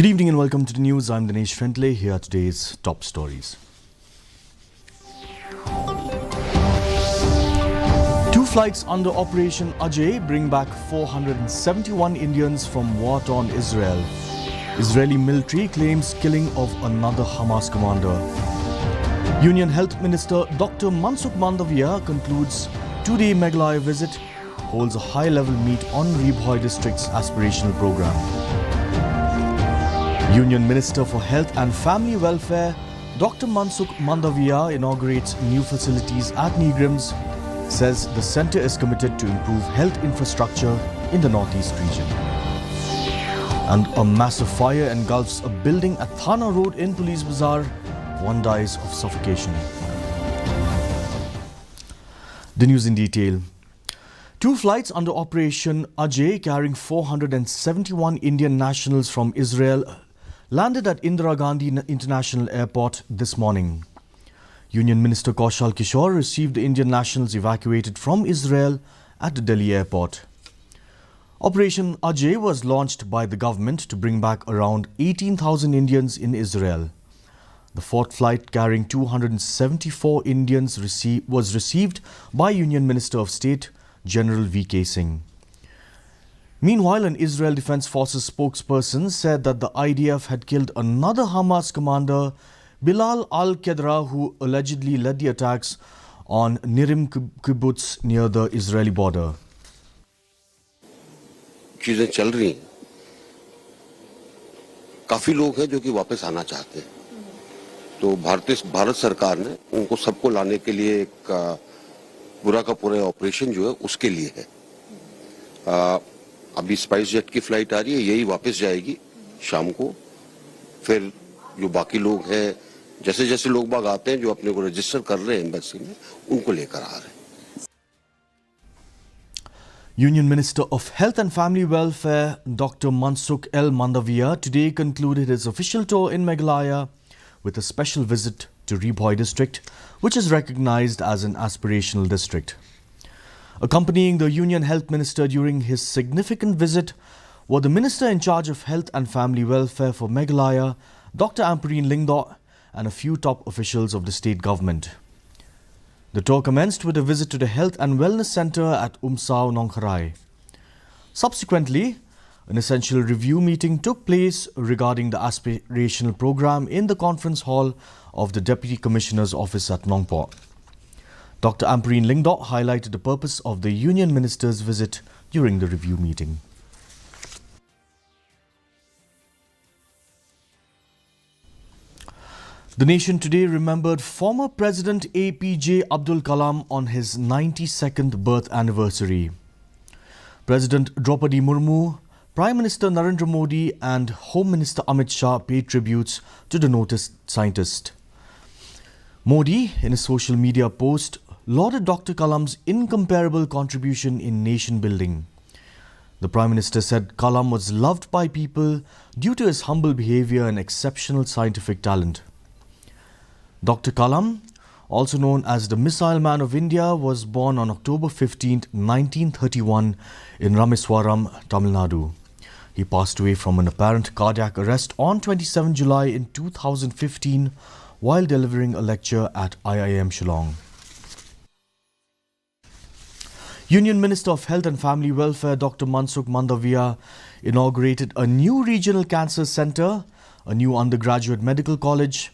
Good evening and welcome to the news. I'm Dinesh Fentley. Here are today's top stories. Two flights under Operation Ajay bring back 471 Indians from war-torn Israel. Israeli military claims killing of another Hamas commander. Union Health Minister Dr. Mansukh Mandavia concludes two-day Meghalaya visit, holds a high-level meet on Ribhoi district's aspirational program. Union Minister for Health and Family Welfare Dr. Mansukh Mandavia inaugurates new facilities at Negrims, says the centre is committed to improve health infrastructure in the northeast region. And a massive fire engulfs a building at Thana Road in Police Bazaar. One dies of suffocation. The news in detail. Two flights under Operation Ajay carrying 471 Indian nationals from Israel landed at Indira Gandhi International Airport this morning. Union Minister Kaushal Kishore received the Indian nationals evacuated from Israel at the Delhi airport. Operation Ajay was launched by the government to bring back around 18,000 Indians in Israel. The fourth flight carrying 274 Indians was received by Union Minister of State General V.K. Singh. Meanwhile, an Israel Defense Forces spokesperson said that the IDF had killed another Hamas commander, Bilal al-Qadra, who allegedly led the attacks on Nirim kibbutz near the Israeli border. चीजें चल रही हैं, काफी लोग हैं जो कि वापस आना चाहते हैं, तो भारत सरकार ने उनको सबको लाने के लिए एक पूरा का पूरा ऑपरेशन जो है उसके लिए है। अभी स्पाइस जेट की फ्लाइट आ रही है, यही वापस जाएगी शाम को। फिर जो बाकी लोग हैं, जैसे जैसे लोग बाग आते हैं जो अपने को रजिस्टर कर रहे हैं एम्बेसी में, उनको लेकर आ रहे हैं। Union Minister of Health and Family Welfare Dr. Mansukh L. Mandavia today concluded his official tour in Meghalaya with a special visit to Ribhoi district, which is recognized as an aspirational district. Accompanying the Union Health Minister during his significant visit were the Minister in charge of Health and Family Welfare for Meghalaya, Dr. Ampareen Lingdot, and a few top officials of the state government. The tour commenced with a visit to the Health and Wellness Centre at Umsao, Nongkharai. Subsequently, an essential review meeting took place regarding the aspirational program in the conference hall of the Deputy Commissioner's office at Nongpor. Dr. Ampareen Lingdot highlighted the purpose of the Union Minister's visit during the review meeting. The nation today remembered former President APJ Abdul Kalam on his 92nd birth anniversary. President Draupadi Murmu, Prime Minister Narendra Modi and Home Minister Amit Shah paid tributes to the noted scientist. Modi, in a social media post, lauded Dr. Kalam's incomparable contribution in nation building. The Prime Minister said Kalam was loved by people due to his humble behavior and exceptional scientific talent. Dr. Kalam, also known as the Missile Man of India, was born on October 15, 1931 in Rameswaram, Tamil Nadu. He passed away from an apparent cardiac arrest on 27 July in 2015 while delivering a lecture at IIM Shillong. Union Minister of Health and Family Welfare Dr. Mansukh Mandavia inaugurated a new regional cancer centre, a new undergraduate medical college,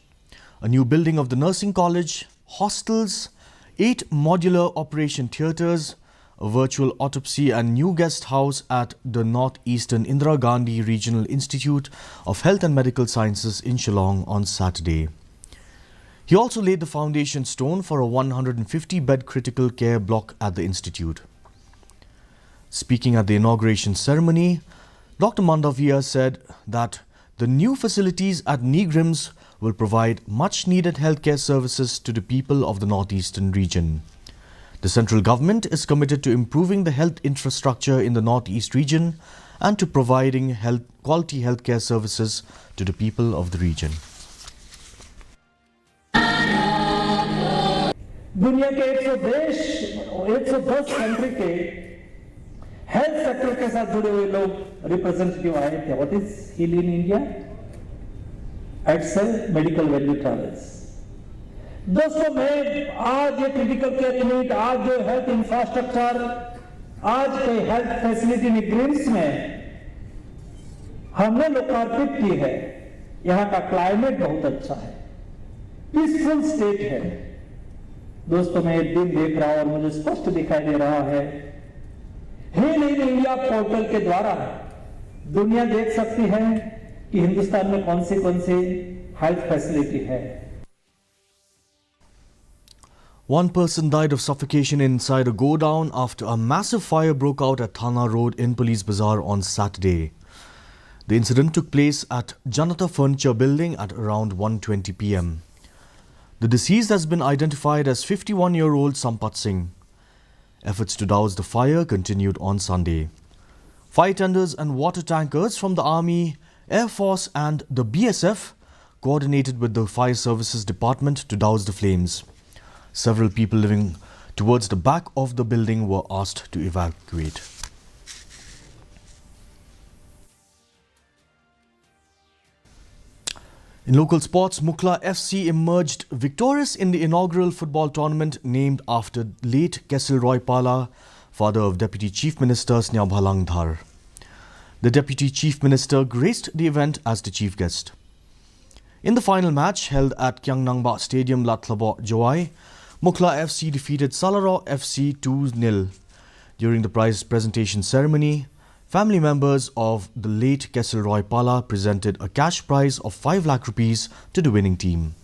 a new building of the nursing college, hostels, 8 modular operation theatres, a virtual autopsy and new guest house at the Northeastern Indira Gandhi Regional Institute of Health and Medical Sciences in Shillong on Saturday. He also laid the foundation stone for a 150-bed critical care block at the institute. Speaking at the inauguration ceremony, Dr. Mandavia said that the new facilities at Negrims will provide much-needed healthcare services to the people of the northeastern region. The central government is committed to improving the health infrastructure in the northeast region and to providing quality healthcare services to the people of the region. दुनिया के 110 country के health sector के साथ जुड़े हुए लोग representative आए थे. What is heal in India? It's medical value travels. दोस्तों, मैं आज ये क्रिटिकल केयर यूनिट, आज जो हेल्थ इंफ्रास्ट्रक्चर, आज के हेल्थ फैसिलिटी ग्रीम्स में हमने लोकार्पित की है। यहाँ का क्लाइमेट बहुत अच्छा है, पीसफुल स्टेट है। दोस्तों, मैं एक दिन देख रहा हूं और मुझे स्पष्ट दिखाई दे रहा है, हील इन इंडिया पोर्टल के द्वारा दुनिया देख सकती है कि हिंदुस्तान में कौन सी हेल्थ फैसिलिटी है। One person died of suffocation inside a godown after a massive fire broke out at Thana Road in Police Bazaar on Saturday. The incident took place at Janata Furniture Building at around 1:20 p.m. The deceased has been identified as 51-year-old Sampat Singh. Efforts to douse the fire continued on Sunday. Fire tenders and water tankers from the Army, Air Force and the BSF coordinated with the Fire Services Department to douse the flames. Several people living towards the back of the building were asked to evacuate. In local sports, Mukhla FC emerged victorious in the inaugural football tournament named after late Kesselroy Pala, father of Deputy Chief Minister Sneabhalang Dhar. The Deputy Chief Minister graced the event as the chief guest. In the final match held at Kyangnangba Stadium, Latlabo, Jawai, Mukhla FC defeated Salaro FC 2-0. During the prize presentation ceremony, family members of the late Kesselroy Pala presented a cash prize of 5 lakh rupees to the winning team.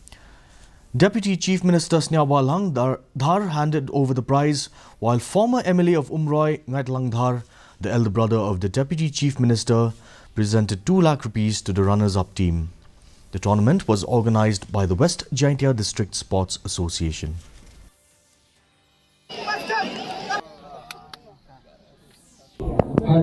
Deputy Chief Minister Sneabhalang Dhar handed over the prize, while former MLA of Umroy, Ngaitlang Dhar, the elder brother of the Deputy Chief Minister, presented 2 lakh rupees to the runners-up team. The tournament was organized by the West Jaintia District Sports Association. I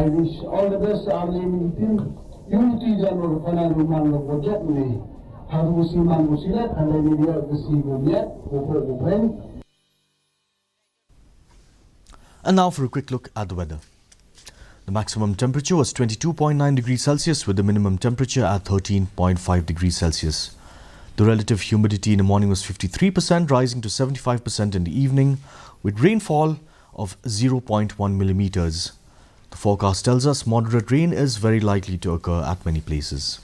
wish all the best Army team. Unity General Fernando Manlo Bojokne. Harusi Mangusila and then we are the Sibu. And now for a quick look at the weather. The maximum temperature was 22.9 degrees Celsius with the minimum temperature at 13.5 degrees Celsius. The relative humidity in the morning was 53%, rising to 75% in the evening, with rainfall of 0.1 millimeters. The forecast tells us moderate rain is very likely to occur at many places.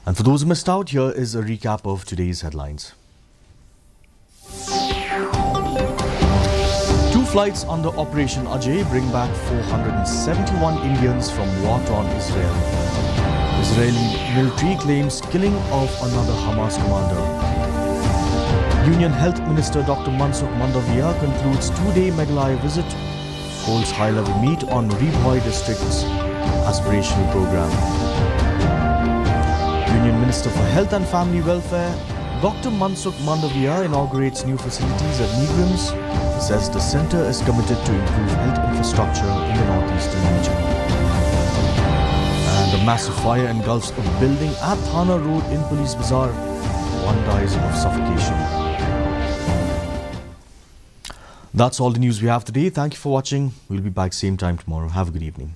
And for those who missed out, here is a recap of today's headlines. 2 flights under Operation Ajay bring back 471 Indians from war-torn Israel. Israeli military claims killing of another Hamas commander. Union Health Minister Dr. Mansukh Mandaviya concludes 2-day Meghalaya visit, holds high-level meet on Ribhoi district's aspirational program. Union Minister for Health and Family Welfare Dr. Mansukh Mandaviya inaugurates new facilities at Meghalaya. He says the centre is committed to improve health infrastructure in the northeastern region. And a massive fire engulfs a building at Thana Road in Police Bazaar. One dies of suffocation. That's all the news we have today. Thank you for watching. We'll be back same time tomorrow. Have a good evening.